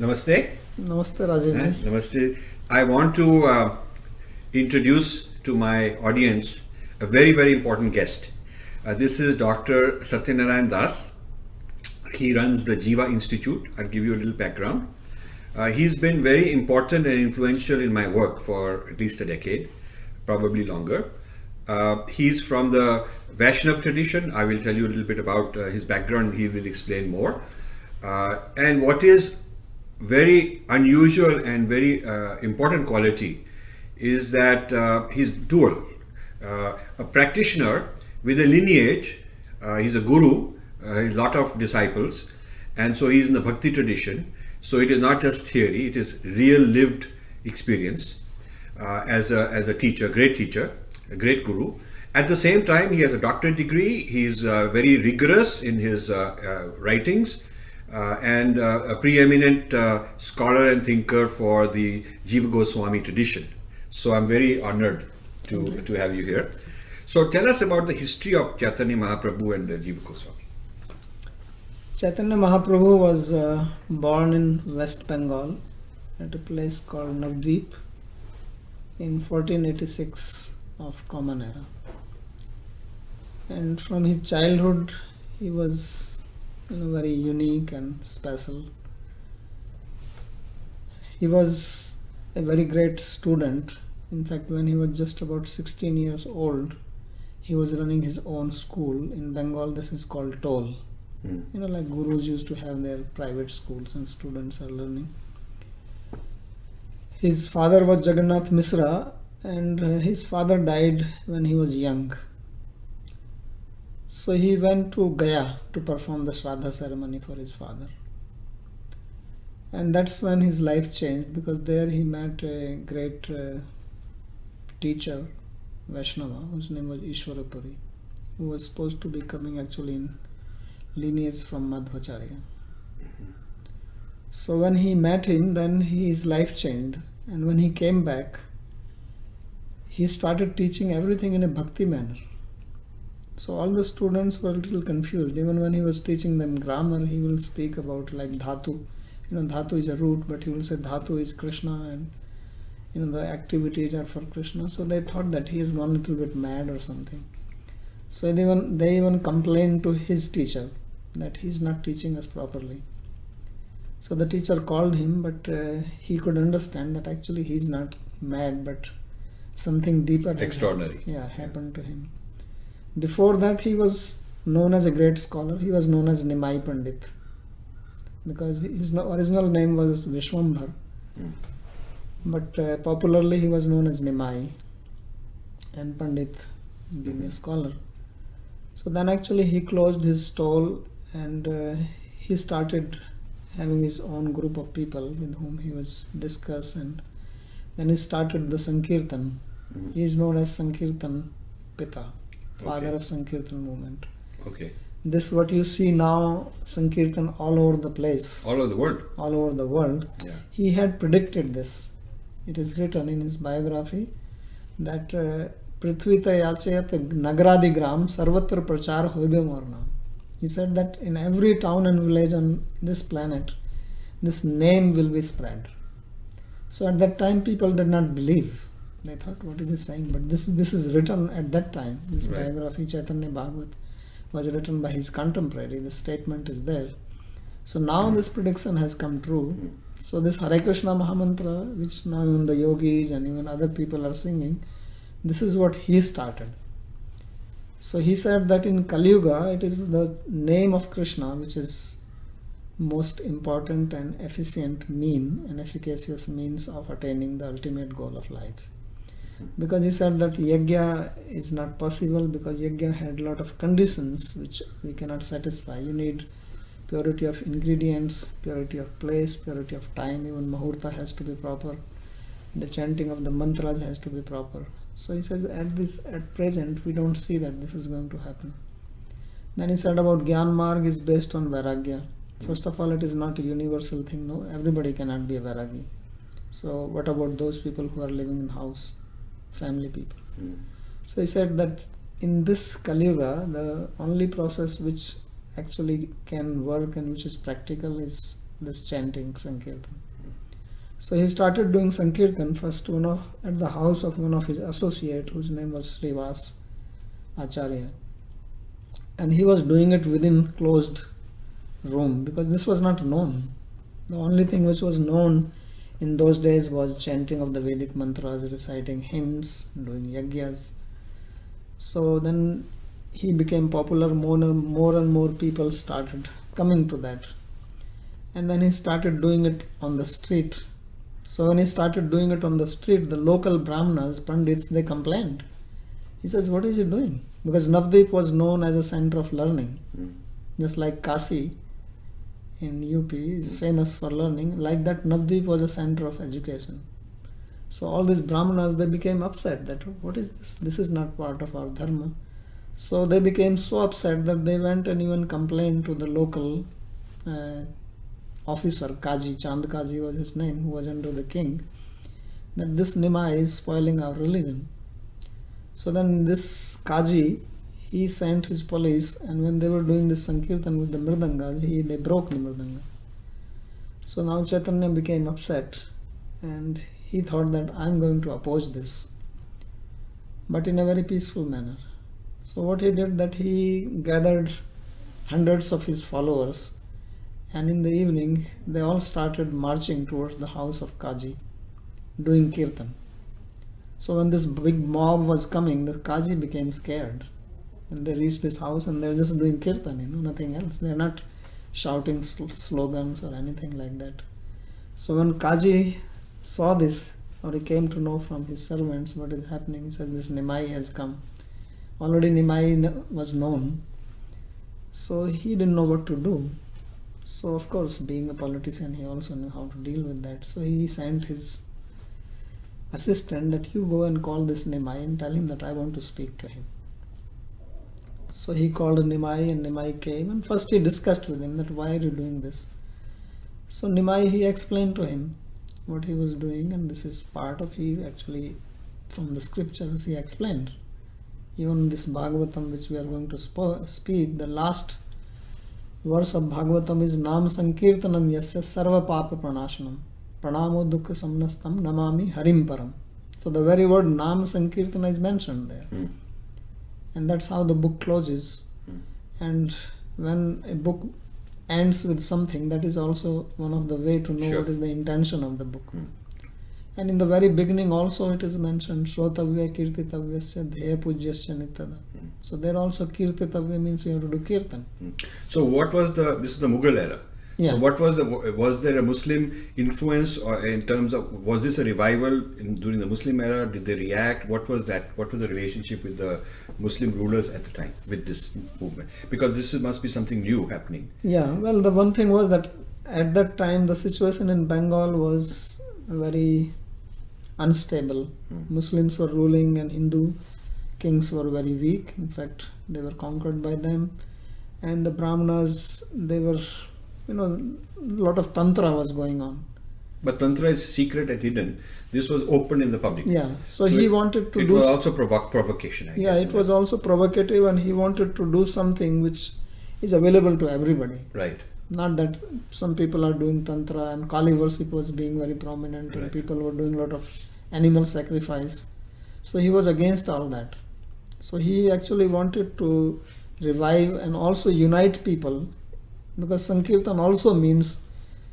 Namaste. Namaste, Rajiv. Namaste. I want to introduce to my audience a very, very important guest. This is Dr. Satyanarayana Das. He runs the Jiva Institute. I'll give you a little background. He's been very important and influential in my work for at least a decade, probably longer. He's from the Vaishnava tradition. I will tell you a little bit about his background. He will explain more. And what is very unusual and very important quality is that he's dual. A practitioner with a lineage. He's a guru, a lot of disciples, and so he's in the Bhakti tradition. So it is not just theory, it is real lived experience as a teacher, great teacher, a great guru. At the same time, he has a doctorate degree. He's very rigorous in his writings and a preeminent scholar and thinker for the Jiva Goswami tradition. So I'm very honored to have you here. So tell us about the history of Chaitanya Mahaprabhu and Jiva Goswami. Chaitanya Mahaprabhu was born in West Bengal at a place called Nabadwip in 1486 of Common Era. And from his childhood, he was very unique and special. He was a very great student. In fact, when he was just about 16 years old, he was running his own school. In Bengal, this is called toll. Like gurus used to have their private schools and students are learning. His father was Jagannath Mishra, and his father died when he was young. So he went to Gaya to perform the Shraddha ceremony for his father. And that's when his life changed, because there he met a great teacher, Vaishnava, whose name was Ishvara Puri, who was supposed to be coming actually in lineage from Madhvacharya. So when he met him, then his life changed. And when he came back, he started teaching everything in a bhakti manner. So all the students were a little confused. Even when he was teaching them grammar, he will speak about like Dhatu. Dhatu is a root, but he will say Dhatu is Krishna, and the activities are for Krishna. So they thought that he has gone a little bit mad or something. So they even complained to his teacher that he is not teaching us properly. So the teacher called him, but he could understand that actually he is not mad, but something deeper extraordinary happened to him. Before that, he was known as a great scholar. He was known as Nimai Pandit, because his original name was Vishwambhar, but popularly he was known as Nimai, and Pandit being a scholar. So then actually he closed his stall, and he started having his own group of people with whom he was discuss, and then he started the Sankirtan. He is known as Sankirtana Pita, father of Sankirtan movement. Okay. This what you see now, Sankirtan all over the place. All over the world. All over the world. Yeah. He had predicted this. It is written in his biography that Prithvita yachayat nagradi gram sarvatra prachar hoibe morna. He said that in every town and village on this planet, this name will be spread. So at that time, people did not believe. They thought, what is he saying? But this is written at that time. This biography, Chaitanya Bhagavat, was written by his contemporary. The statement is there. So now this prediction has come true. So this Hare Krishna Mahamantra, which now even the yogis and even other people are singing, this is what he started. So he said that in Kali Yuga, it is the name of Krishna which is most important and efficient mean and efficacious means of attaining the ultimate goal of life. Because he said that yajna is not possible, because yajna had a lot of conditions which we cannot satisfy. You need purity of ingredients, purity of place, purity of time, even muhurta has to be proper. The chanting of the mantras has to be proper. So he says at present we don't see that this is going to happen. Then he said about Gyan Marg is based on Vairagya. First of all, it is not a universal thing. No, everybody cannot be a Vairagi. So what about those people who are living in house, family people? So he said that in this Kali Yuga, the only process which actually can work and which is practical is this chanting Sankirtan. So he started doing Sankirtan first at the house of one of his associate, whose name was Srivas Acharya. And he was doing it within closed room because this was not known. The only thing which was known in those days was chanting of the Vedic mantras, reciting hymns, doing yagyas. So then he became popular, more and more people started coming to that. And then he started doing it on the street. So when he started doing it on the street, the local Brahmanas, Pandits, they complained. He says, what is he doing? Because Nabadwip was known as a center of learning. Just like Kasi in UP is famous for learning, like that Nabadwip was a center of education. So all these Brahmanas, they became upset that, what is this? This is not part of our dharma. So they became so upset that they went and even complained to the local officer, Kaji, Chand Kaji was his name, who was under the king, that this Nimai is spoiling our religion. So then this Kaji, he sent his police, and when they were doing this Sankirtan with the Mridangas, they broke the Mridanga. So now Chaitanya became upset, and he thought that I'm going to oppose this, but in a very peaceful manner. So what he did, that he gathered hundreds of his followers, and in the evening they all started marching towards the house of Kaji, doing kirtan. So when this big mob was coming, the Kaji became scared. And they reached his house and they were just doing kirtan, nothing else. They are not shouting slogans or anything like that. So when Kaji saw this, or he came to know from his servants what is happening, he says, this Nimai has come. Already Nimai was known. So he didn't know what to do. So of course, being a politician, he also knew how to deal with that. So he sent his assistant that you go and call this Nimai and tell him that I want to speak to him. So he called Nimai, and Nimai came, and first he discussed with him that why are you doing this. So Nimai, he explained to him what he was doing, and this is part of, he actually from the scriptures he explained. Even this Bhagavatam which we are going to speak, the last verse of Bhagavatam is Nam Sankirtanam Yasya Sarva Papa Pranashanam Pranamo Dukkha Samnastam Namami Harim Param. So the very word Nam Sankirtana is mentioned there. And that's how the book closes. And when a book ends with something, that is also one of the way to know what is the intention of the book. And in the very beginning also it is mentioned Shrotavya Kirtitavyasya Dheya Pujyasya Nitada. So there also Kirtitavya means you have to do kirtan. So what was this is the Mughal era. Yeah. So what was there a Muslim influence, or in terms of, was this a revival during the Muslim era? Did they react? What was that? What was the relationship with the Muslim rulers at the time with this movement? Because this must be something new happening. Yeah, well, the one thing was that at that time the situation in Bengal was very unstable. Muslims were ruling and Hindu kings were very weak. In fact, they were conquered by them. And the Brahmanas, they were, a lot of tantra was going on. But tantra is secret and hidden. This was open in the public. Yeah, so he wanted to do... It was also provocation, I guess. Yeah, it was also provocative, and he wanted to do something which is available to everybody. Right. Not that some people are doing tantra, and Kali worship was being very prominent, and people were doing a lot of animal sacrifice. So he was against all that. So he actually wanted to revive and also unite people, because Sankirtan also means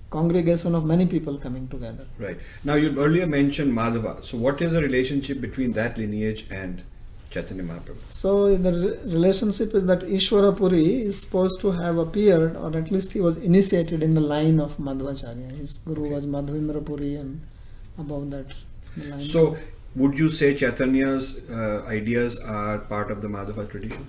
congregation of many people coming together. Right. Now you earlier mentioned Madhava. So what is the relationship between that lineage and Chaitanya Mahaprabhu? So the relationship is that Ishvara Puri is supposed to have appeared, or at least he was initiated in the line of Madhvacharya. His guru was Madhvendra Puri, and above that the line. So would you say Chaitanya's ideas are part of the Madhava tradition?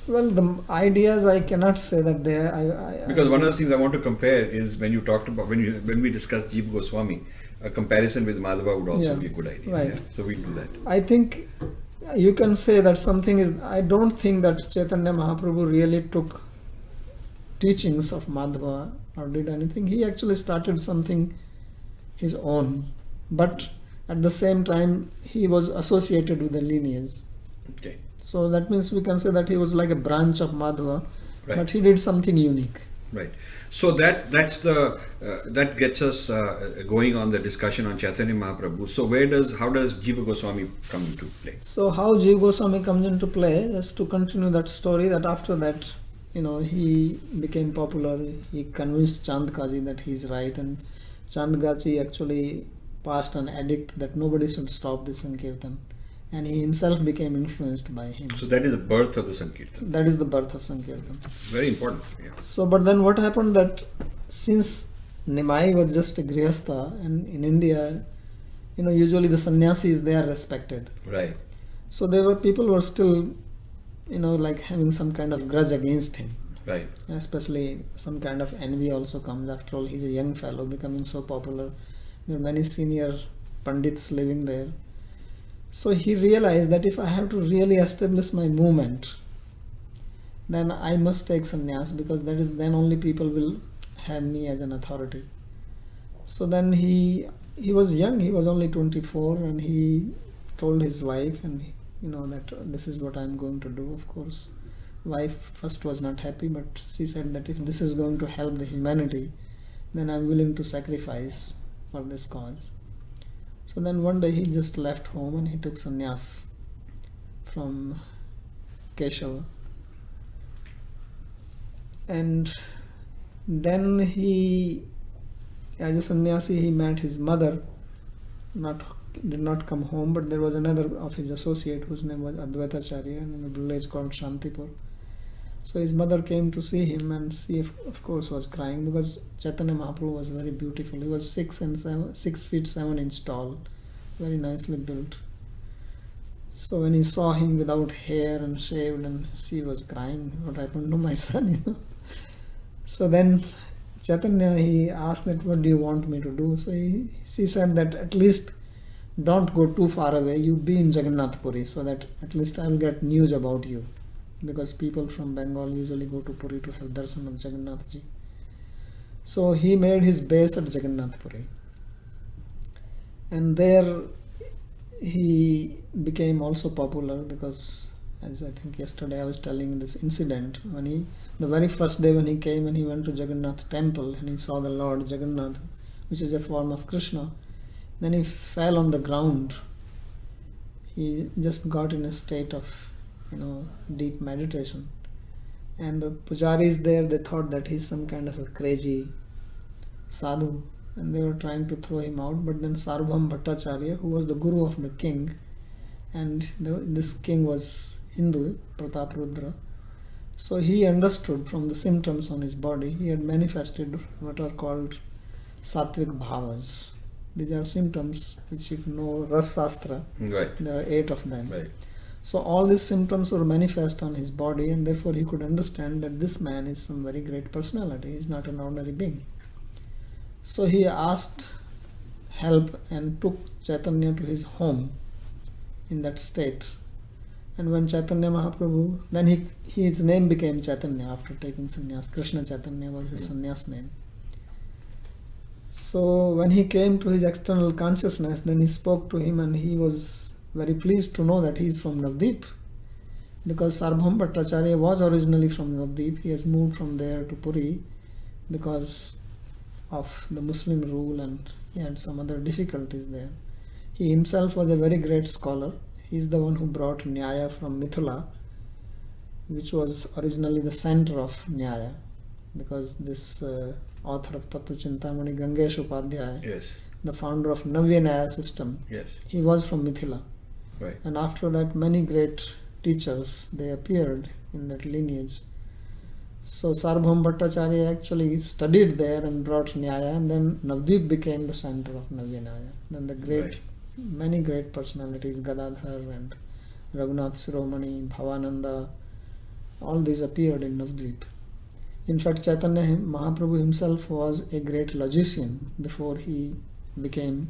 Well, the ideas I cannot say that they are. Because one of the things I want to compare is when you talked about, when we discussed Jiva Goswami, a comparison with Madhava would also be a good idea. Right. Yeah? So we'll do that. I think you can say that something is, I don't think that Chaitanya Mahaprabhu really took teachings of Madhava or did anything. He actually started something his own, but at the same time he was associated with the lineage. Okay. So that means we can say that he was like a branch of Madhava, but he did something unique. Right. So that gets us going on the discussion on Chaitanya Mahaprabhu. So how does Jiva Goswami come into play? So how Jiva Goswami comes into play is to continue that story, that after that, he became popular. He convinced Chandkaji that he's right, and Chandkaji actually passed an edict that nobody should stop the Sankirtan, and he himself became influenced by him. So that is the birth of the Sankirtan. That is the birth of Sankirtan. Very important. Yeah. So, but then what happened that since Nimai was just a Grihastha, and in India, usually the sannyasis, they are respected. Right. So people were still, like having some kind of grudge against him. Right. And especially some kind of envy also comes. After all, he's a young fellow becoming so popular. There are many senior Pandits living there. So he realized that if I have to really establish my movement, then I must take sannyas, because then only people will have me as an authority. So then he was young, he was only 24, and he told his wife, and that this is what I'm going to do. Of course, wife first was not happy, but she said that if this is going to help the humanity, then I'm willing to sacrifice for this cause. So then one day he just left home and he took sannyas from Keshava. And then he, as a sannyasi, he met his mother. Did not come home, but there was another of his associate whose name was Advaitacharya, in a village called Shantipur. So his mother came to see him, and she of course was crying, because Chaitanya Mahaprabhu was very beautiful. He was 6 feet 7 inches tall, very nicely built. So when he saw him without hair and shaved, and she was crying, what happened to my son? So then Chaitanya, he asked that, what do you want me to do? So she said that at least don't go too far away, you be in Jagannath Puri, so that at least I will get news about you, because people from Bengal usually go to Puri to have darshan of Jagannath ji. So he made his base at Jagannath Puri, and there he became also popular, because as I think yesterday I was telling this incident, when the very first day when he came and he went to Jagannath temple and he saw the Lord Jagannath, which is a form of Krishna, then he fell on the ground. He just got in a state of deep meditation, and the pujaris there, they thought that he's some kind of a crazy sadhu, and they were trying to throw him out. But then Sarvabhauma Bhattacharya, who was the guru of the king, and this king was Hindu, Prataprudra, so he understood from the symptoms on his body, he had manifested what are called sattvic bhavas. These are symptoms which, if you know Ras Shastra, right, there are 8 of them. Right. So all these symptoms were manifest on his body, and therefore he could understand that this man is some very great personality. He is not an ordinary being. So he asked help and took Chaitanya to his home in that state. And when Chaitanya Mahaprabhu, then his name became Chaitanya after taking sannyas. Krishna Chaitanya was his sannyas name. So when he came to his external consciousness, then he spoke to him, and he was very pleased to know that he is from Nabadwip, because Sarvabhauma Bhattacharya was originally from Nabadwip. He has moved from there to Puri because of the Muslim rule, and he had some other difficulties there. He himself was a very great scholar. He is the one who brought Nyaya from Mithila, which was originally the center of Nyaya, because this author of Tattva Chintamani, Gangesh Upadhyaya, yes, the founder of Navya Nyaya system, yes, he was from Mithila. right, And after that, many great teachers, they appeared in that lineage. So Sarvabhauma Bhattacharya actually studied there and brought Nyaya, and then Navadvip became the center of Navya Nyaya. Then Right. many great personalities, Gadadhar and Raghunath Siromani, Bhavananda, all these appeared in Navadvip. In fact, Chaitanya Mahaprabhu himself was a great logician before he became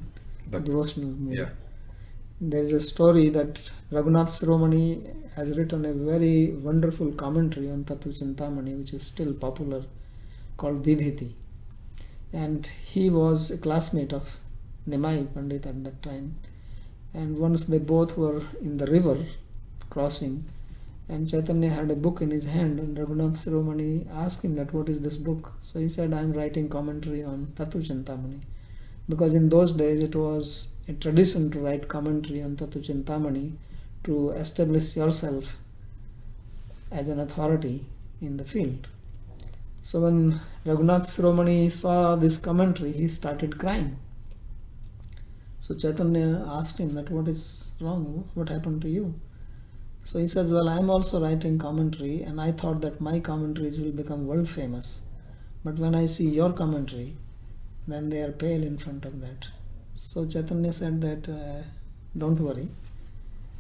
But- devotional mood. yeah, There is a story that Raghunath Siromani has written a very wonderful commentary on Tattva Chintamani, which is still popular, called Didhiti. And he was a classmate of Nimai Pandit at that time. And once they both were in the river crossing, And Chaitanya had a book in his hand, and Raghunath Shiromani asked him that what is this book. So he said, I am writing commentary on Tatu Chintamani. Because in those days it was a tradition to write commentary on Tatu Chintamani to establish yourself as an authority in the field. So when Raghunath Shiromani saw this commentary, he started crying. So Chaitanya asked him that what is wrong, what happened to you? So he says, well, I am also writing commentary, and I thought that my commentaries will become world famous. But when I see your commentary, then they are pale in front of that. So Chaitanya said that, don't worry.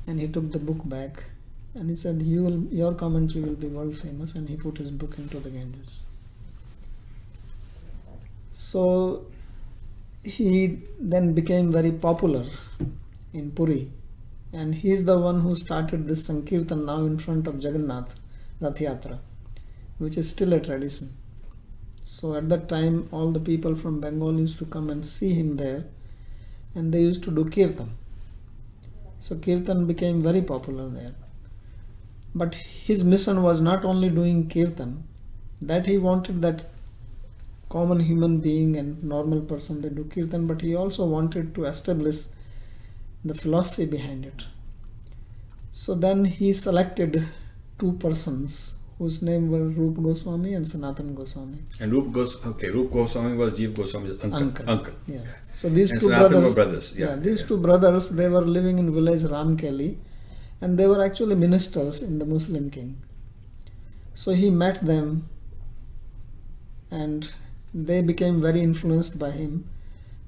And he took the book back, and he said, your commentary will be world famous, and he put his book into the Ganges. So he then became very popular in Puri, and he is the one who started this Sankirtan now in front of Jagannath Rath Yatra, which is still a tradition. So at that time all the people from Bengal used to come and see him there, and they used to do Kirtan. So Kirtan became very popular there. But his mission was not only doing Kirtan, that he wanted that common human being and normal person, they do Kirtan, but he also wanted to establish the philosophy behind it. So then he selected two persons whose name were Rupa Goswami and Sanatana Goswami. And Rupa Goswami was Jiva Goswami's uncle. Yeah. So these and two Sanatana brothers, were brothers. These two brothers, they were living in village Ramkeli, and they were actually ministers in the Muslim king. So he met them, and they became very influenced by him,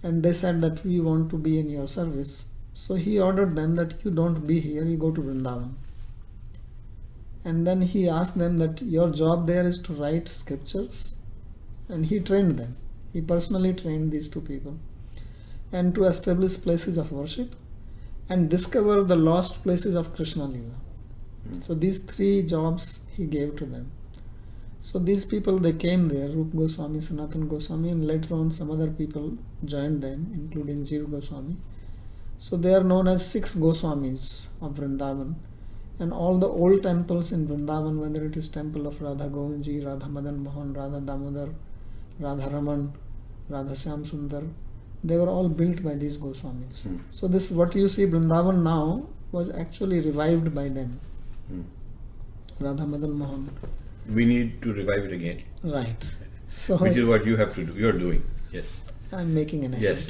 and they said that we want to be in your service. So he ordered them that you don't be here, you go to Vrindavan. And then he asked them that your job there is to write scriptures, and he trained them. He personally trained these two people, and to establish places of worship and discover the lost places of Krishna Lila. So these three jobs he gave to them. So these people, they came there, Rupa Goswami, Sanatana Goswami, and later on some other people joined them, including Jiva Goswami. So they are known as 6 Goswamis of Vrindavan. And all the old temples in Vrindavan, whether it is temple of Radha Govinji, Radha Madan Mohan, Radha Damodar, Radha Raman, Radha Syam Sundar, they were all built by these Goswamis. So this, what you see Vrindavan now, was actually revived by them. Radha Madan Mohan. We need to revive it again. Right. So which is what you have to do. You are doing. Yes. I'm making an effort. Yes,